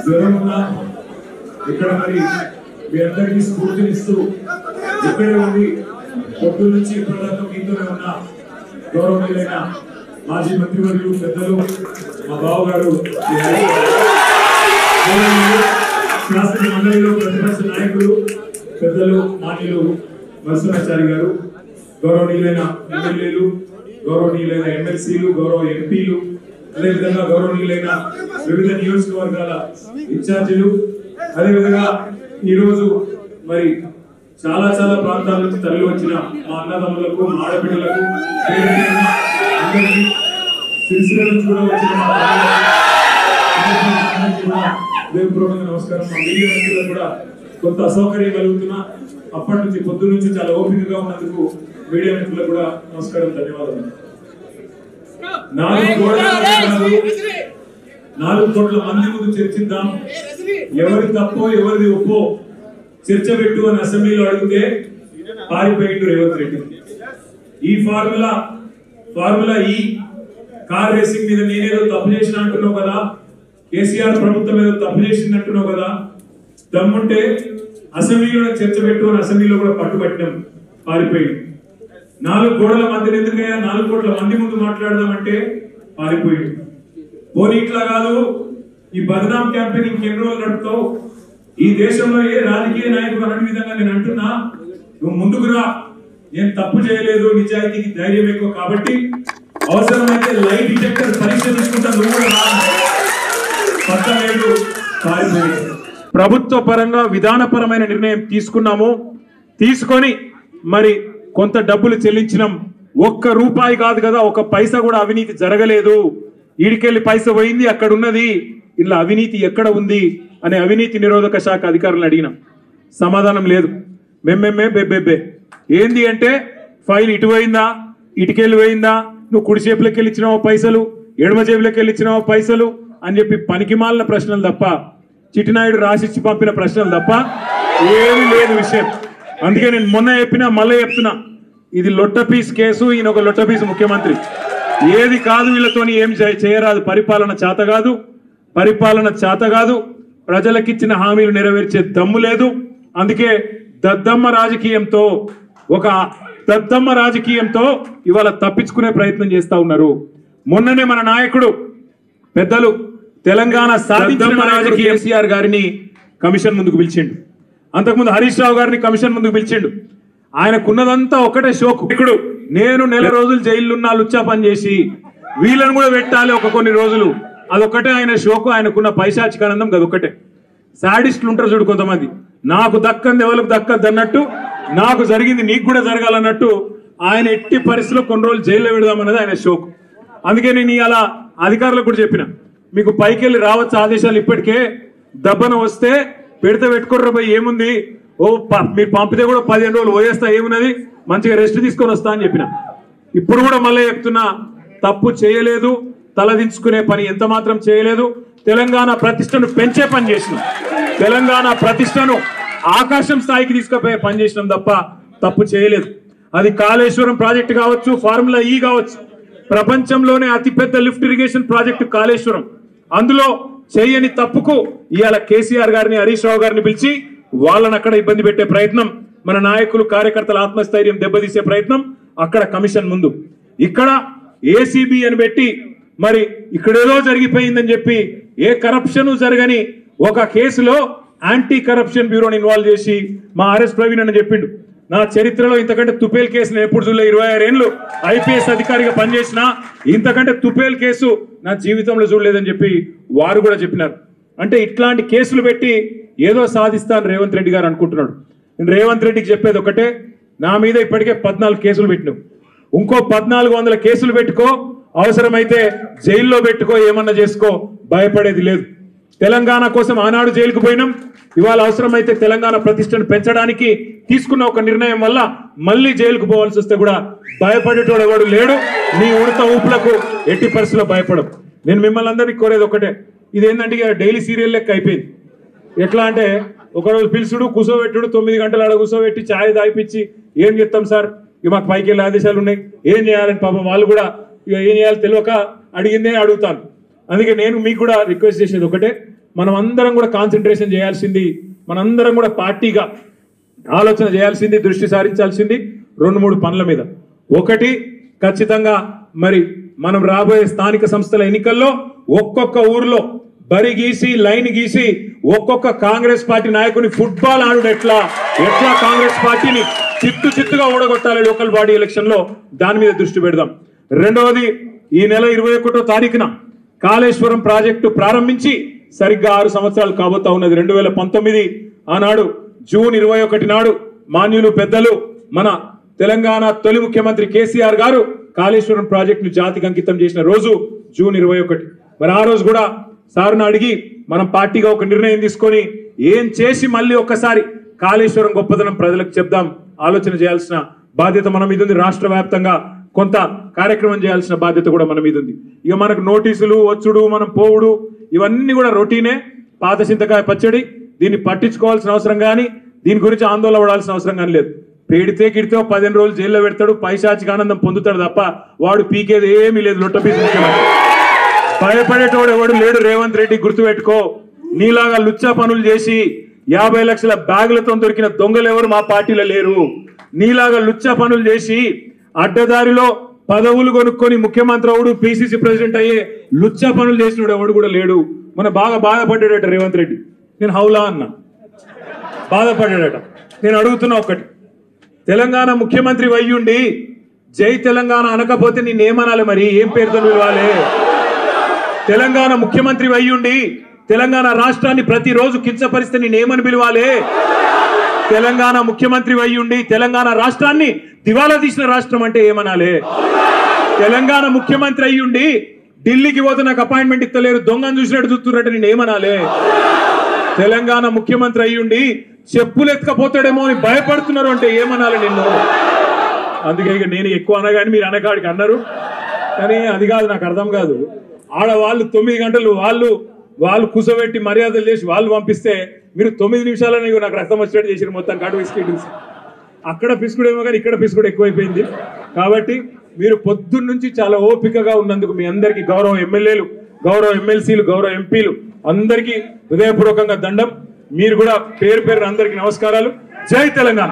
జ్వరం ఉన్నా ఇక్కడ మరి మీ అందరికీ స్ఫూర్తినిస్తూ ఇక్కడే ఉండి పొద్దు నుంచి ఇప్పటిదాకా మీతోనే ఉన్న గౌరవనీయులైన మాజీ మంత్రివర్యులు పెద్దలు మా బావగారు శాసన మండలిలో ప్రతిపక్ష నాయకులు పెద్దలు మాన్యులు నరసింహాచారి గారు, గౌరవనీయులైన ఎమ్మెల్యేలు, గౌరవనీయులైన ఎమ్మెల్సీలు, గౌరవ ఎంపీలు, అదేవిధంగా గౌరవనీయులైన వివిధ నియోజకవర్గాల ఇన్ఛార్జీలు, అదేవిధంగా ఈరోజు మరి చాలా చాలా ప్రాంతాల నుంచి తరలి వచ్చిన మా అన్నదమ్ములకు, మా ఆడబిడ్డలకు, అందరికీ సిరిసిల్ల నుంచి కూడా వచ్చిన హృదయపూర్వకంగా నమస్కారం. మా మీడియా మిత్రులకు కూడా కొంత అసౌకర్యం కలుగుతున్నా అప్పటి నుంచి పొద్దు నుంచి చాలా ఓపికగా ఉన్నందుకు మీడియా మిత్రులకు కూడా నమస్కారం, ధన్యవాదాలు. 4 కోట్ల మంది ముందు చర్చిద్దాం, ఎవరి తప్పో ఎవరిది ఒప్పో చర్చ పెట్టు అని అసెంబ్లీలో అడిగితే పారిపోయిండు రేవంత్ రెడ్డి. ఈ ఫార్ములా ఈ కార్ రేసింగ్ మీద నేనేదో తప్పు చేసిన అంటున్నావు కదా, కేసీఆర్ ప్రభుత్వం ఏదో తప్పు చేసింది అంటున్నావు కదా, దమ్ముంటే అసెంబ్లీలో చర్చ పెట్టు అని అసెంబ్లీలో కూడా పట్టుబట్టినాం, పారిపోయింది. 4 కోట్ల మందిని ఎందుకయ్యా 4 కోట్ల మంది ముందు మాట్లాడదామంటే పారిపోయింది. పోనీ ఇట్లా కాదు, ఈ బదనాం క్యాంపెయిన్ ఇంకెన్ని రోజులు నడుపుతావు, ఈ దేశంలో ఏ రాజకీయ నాయకుడు అనే విధంగా నేను అంటున్నా, నువ్వు ముందుకు రా, నేను తప్పు చేయలేదు, నిజాయితీకి ధైర్యం ఎక్కువ కాబట్టి అవసరమైతే లైట్ డిటెక్టర్ పరీక్ష తీసుకుంటా, నువ్వు కూడా ప్రభుత్వ పరంగా విధానపరమైన నిర్ణయం తీసుకున్నాము, తీసుకొని మరి కొంత డబ్బులు చెల్లించినాం. 1 రూపాయి కాదు కదా, 1 పైసా కూడా అవినీతి జరగలేదు. ఈడికెళ్ళి పైస పోయింది, అక్కడ ఉన్నది, ఇలా అవినీతి ఎక్కడ ఉంది అనే అవినీతి నిరోధక శాఖ అధికారులను అడిగినాం, సమాధానం లేదు. బెబ్బెబ్బే ఏంది అంటే ఫైల్ ఇటు పోయిందా, ఇటుకెళ్ళి పోయిందా, నువ్వు కుడి చేపులకి వెళ్ళి ఇచ్చినావో పైసలు, ఎడమ చేపులకి వెళ్ళి ఇచ్చినావో పైసలు అని చెప్పి పనికిమాలిన ప్రశ్నలు తప్ప, చిట్టినాయుడు రాసిచ్చి పంపిన ప్రశ్నలు తప్ప ఏమీ లేదు విషయం. అందుకే నేను మొన్న చెప్పినా మళ్ళీ చెప్తున్నా, ఇది లొట్టపీస్ కేసు, ఈయన ఒక లొట్టపీస్ ముఖ్యమంత్రి. ఏది కాదు వీళ్ళతోని ఏం చేయరాదు, పరిపాలన చేత కాదు, ప్రజలకిచ్చిన హామీలు నెరవేర్చే దమ్ము లేదు. అందుకే దద్దమ్మ రాజకీయంతో ఇవాళ తప్పించుకునే ప్రయత్నం చేస్తా ఉన్నారు. మొన్ననే మన నాయకుడు పెద్దలు తెలంగాణ సాధించిన రాజకీయ కేసీఆర్ గారిని కమిషన్ ముందుకు పిలిచిండు, అంతకుముందు హరీష్ రావు గారిని కమిషన్ ముందుకు పిలిచిండు. ఆయనకున్నదంతా ఒకటే షోకు, ఇక్కడ నేను నెల రోజులు జైలున్నా లుచ్చా పని చేసి వీళ్ళని కూడా పెట్టాలి కొన్ని రోజులు, అదొక్కటే ఆయన షోకు. ఆయనకున్న పైశాచికానందం అదొక్కటే. సాడిస్టులు ఉంటారు చూడు కొంతమంది, నాకు దక్కంది ఎవరికి దక్కద్దు అన్నట్టు, నాకు జరిగింది నీకు కూడా జరగాలన్నట్టు ఆయన ఎట్టి పరిస్థితుల్లో కొన్ని రోజులు జైల్లో పెడదామన్నది ఆయన షోకు. అందుకే నేను ఇలా అధికారులకు కూడా చెప్పిన, మీకు పైకి వెళ్ళి రావచ్చు ఆదేశాలు, ఇప్పటికే దబ్బన వస్తే పెడితే పెట్టుకోర్రా పోయి ఏముంది, మీరు పంపితే కూడా 15 రోజులు పోయేస్తా, ఏమున్నది, మంచిగా రెస్ట్ తీసుకొని వస్తా అని చెప్పిన. ఇప్పుడు కూడా మళ్ళీ చెప్తున్నా, తప్పు చేయలేదు, తలదించుకునే పని ఎంత మాత్రం చేయలేదు. తెలంగాణ ప్రతిష్టను పెంచే పని చేసినాం, తెలంగాణ ప్రతిష్టను ఆకాశం స్థాయికి తీసుకుపోయే పని చేసినాం తప్ప తప్పు చేయలేదు. అది కాళేశ్వరం ప్రాజెక్టు కావచ్చు, ఫార్ములా ఈ కావచ్చు, ప్రపంచంలోనే అతిపెద్ద లిఫ్ట్ ఇరిగేషన్ ప్రాజెక్టు కాళేశ్వరం. అందులో చేయని తప్పుకు ఇవాళ కేసీఆర్ గారిని, హరీష్ రావు గారిని పిలిచి వాళ్ళని అక్కడ ఇబ్బంది పెట్టే ప్రయత్నం, మన నాయకులు కార్యకర్తల ఆత్మస్థైర్యం దెబ్బతీసే ప్రయత్నం అక్కడ కమిషన్ ముందు. ఇక్కడ ఏసీబీ అని పెట్టి మరి ఇక్కడేదో జరిగిపోయిందని చెప్పి ఏ కరప్షన్ జరగని ఒక కేసులో యాంటీ కరప్షన్ బ్యూరోని ఇన్వాల్వ్ చేసి మా ఆర్ఎస్ ప్రవీణ్ అని చెప్పిండు, నా చరిత్రలో ఇంతకంటే తుపేల్ కేసును ఎప్పుడు చూడలే, 26 ఏళ్ళు ఐపీఎస్ అధికారిగా పనిచేసిన ఇంతకంటే తుపేల్ కేసు నా జీవితంలో చూడలేదని చెప్పి వారు కూడా చెప్పినారు. అంటే ఇట్లాంటి కేసులు పెట్టి ఏదో సాధిస్తాను రేవంత్ రెడ్డి గారు అనుకుంటున్నాడు. నేను రేవంత్ రెడ్డికి చెప్పేది ఒకటే, నా మీద ఇప్పటికే 14 కేసులు పెట్టినావు, ఇంకో 1400 కేసులు పెట్టుకో, అవసరమైతే జైల్లో పెట్టుకో, ఏమన్నా చేసుకో, భయపడేది లేదు. తెలంగాణ కోసం ఆనాడు జైలుకు పోయినాం, ఇవాళ అవసరమైతే తెలంగాణ ప్రతిష్టను పెంచడానికి తీసుకున్న ఒక నిర్ణయం వల్ల మళ్ళీ జైలుకు పోవాల్సి వస్తే కూడా భయపడేటోడు ఎవడు లేడు. నీ ఉడత ఊపులకు ఎట్టి పరిస్థితుల్లో భయపడం. నేను మిమ్మల్ని అందరినీ కోరేది ఒకటే, ఇదేంటంటే డైలీ సీరియల్ లెక్క అయిపోయింది. ఎట్లా అంటే ఒకరోజు పిలుచుడు, కూర్చోబెట్టుడు, 9 గంటలు ఆడ కూర్చోబెట్టి ఛాయ్ దాయిపించి ఏం చెప్తాం సార్, ఇక మాకు పైకి వెళ్ళే ఆదేశాలు ఉన్నాయి, ఏం చేయాలని పాపం వాళ్ళు కూడా ఇక ఏం చేయాలి తెలియక అడిగిందే అడుగుతాను. అందుకే నేను మీకు కూడా రిక్వెస్ట్ చేసేది ఒకటే, మనం అందరం కూడా కాన్సన్ట్రేషన్ చేయాల్సింది, మనందరం కూడా పార్టీగా ఆలోచన చేయాల్సింది, దృష్టి సారించాల్సింది 2-3 పనుల మీద. ఒకటి, ఖచ్చితంగా మరి మనం రాబోయే స్థానిక సంస్థల ఎన్నికల్లో ఒక్కొక్క ఊర్లో బరి గీసి లైన్ గీసి ఒక్కొక్క కాంగ్రెస్ పార్టీ నాయకుని ఫుట్బాల్ ఆడు ఎట్లా కాంగ్రెస్ పార్టీని చిత్తుగా ఓడగొట్టాలి లోకల్ బాడీ ఎలక్షన్ లో, దాని మీద దృష్టి పెడదాం. రెండవది, ఈ నెల 21వ తారీఖున కాళేశ్వరం ప్రాజెక్టు ప్రారంభించి సరిగ్గా 6 సంవత్సరాలు కాబోతా ఉన్నది. 2019 ఆనాడు జూన్ 21 నాడు మాన్యులు పెద్దలు మన తెలంగాణ తొలి ముఖ్యమంత్రి కేసీఆర్ గారు కాళేశ్వరం ప్రాజెక్టును జాతికి అంకితం చేసిన రోజు జూన్ 21. మరి ఆ రోజు కూడా సార్ను అడిగి మనం పార్టీగా ఒక నిర్ణయం తీసుకొని ఏం చేసి మళ్ళీ ఒక్కసారి కాళేశ్వరం గొప్పదనం ప్రజలకు చెప్దాం, ఆలోచన చేయాల్సిన బాధ్యత మన మీద ఉంది. రాష్ట్ర వ్యాప్తంగా కొంత కార్యక్రమం చేయాల్సిన బాధ్యత కూడా మన మీద ఉంది. ఇక మనకు నోటీసులు వచ్చుడు, మనం పోవుడు, ఇవన్నీ కూడా రొటీనే, పాత చింతకాయ పచ్చడి. దీన్ని పట్టించుకోవాల్సిన అవసరం కానీ, దీని గురించి ఆందోళన పడాల్సిన అవసరం కానీ లేదు. పెడితే గిడితే 15 రోజులు జైల్లో పెడతాడు, పైశాచిక ఆనందం పొందుతాడు తప్ప వాడు పీకేది ఏమీ లేదు. లొట్టపీసు భయపడేటోడు ఎవడు లేడు. రేవంత్ రెడ్డి గుర్తుపెట్టుకో, నీలాగా లుచ్చా పనులు చేసి 50 లక్షల బ్యాగులతో దొరికిన దొంగలు ఎవరు మా పార్టీలో లేరు. నీలాగా లుచ్చా పనులు చేసి అడ్డదారిలో పదవులు కొనుక్కొని ముఖ్యమంత్రి అవుడు, పిసిసి ప్రెసిడెంట్ అయ్యే లుచ్చా పనులు చేసినాడు ఎవడు కూడా లేడు. మన బాగా బాధపడ్డాడట రేవంత్ రెడ్డి. నేను హౌలా అన్నా, బాధపడ్డాడట. నేను అడుగుతున్నా ఒకటి, తెలంగాణ ముఖ్యమంత్రి అయ్యుండి జై తెలంగాణ అనకపోతే నేనేమనాలి? మరి ఏం పేరుతో పిలవాలి? తెలంగాణ ముఖ్యమంత్రి అయ్యుండి తెలంగాణ రాష్ట్రాన్ని ప్రతిరోజు కించపరిస్తే నేనేమని పిలవాలి? తెలంగాణ ముఖ్యమంత్రి అయ్యుండి తెలంగాణ రాష్ట్రాన్ని దివాలా తీసిన రాష్ట్రం అంటే ఏమనాలి? తెలంగాణ ముఖ్యమంత్రి అయ్యుండి ఢిల్లీకి పోతే నాకు అపాయింట్మెంట్ ఇస్తలేరు, దొంగను చూసినట్టు చూస్తున్నట్టు నేనేమనాలి? తెలంగాణ ముఖ్యమంత్రి అయ్యుండి చెప్పులు ఎత్తుకపోతాడేమో అని భయపడుతున్నారు అంటే ఏమనాలి నిన్ను? అందుకే ఇక నేను ఎక్కువ అనగాని మీరు అనగాడికి అన్నారు, కానీ అది కాదు, నాకు అర్థం కాదు. ఆడవాళ్ళు 9 గంటలు వాళ్ళు కూసబెట్టి మర్యాదలు చేసి వాళ్ళు పంపిస్తే మీరు 9 నిమిషాలని నాకు రక్తం వచ్చేట్టు చేసారు మొత్తానికి. అటు బిస్కెట్ అక్కడ పిసుకుడేమో కానీ ఇక్కడ పిసుకుడు ఎక్కువైపోయింది. కాబట్టి మీరు పొద్దున్న నుంచి చాలా ఓపికగా ఉన్నందుకు మీ అందరికీ గౌరవ ఎమ్మెల్యేలు, గౌరవ ఎమ్మెల్సీలు, గౌరవ ఎంపీలు అందరికీ హృదయపూర్వకంగా దండం. మీరు కూడా పేరు అందరికీ నమస్కారాలు. జై తెలంగాణ.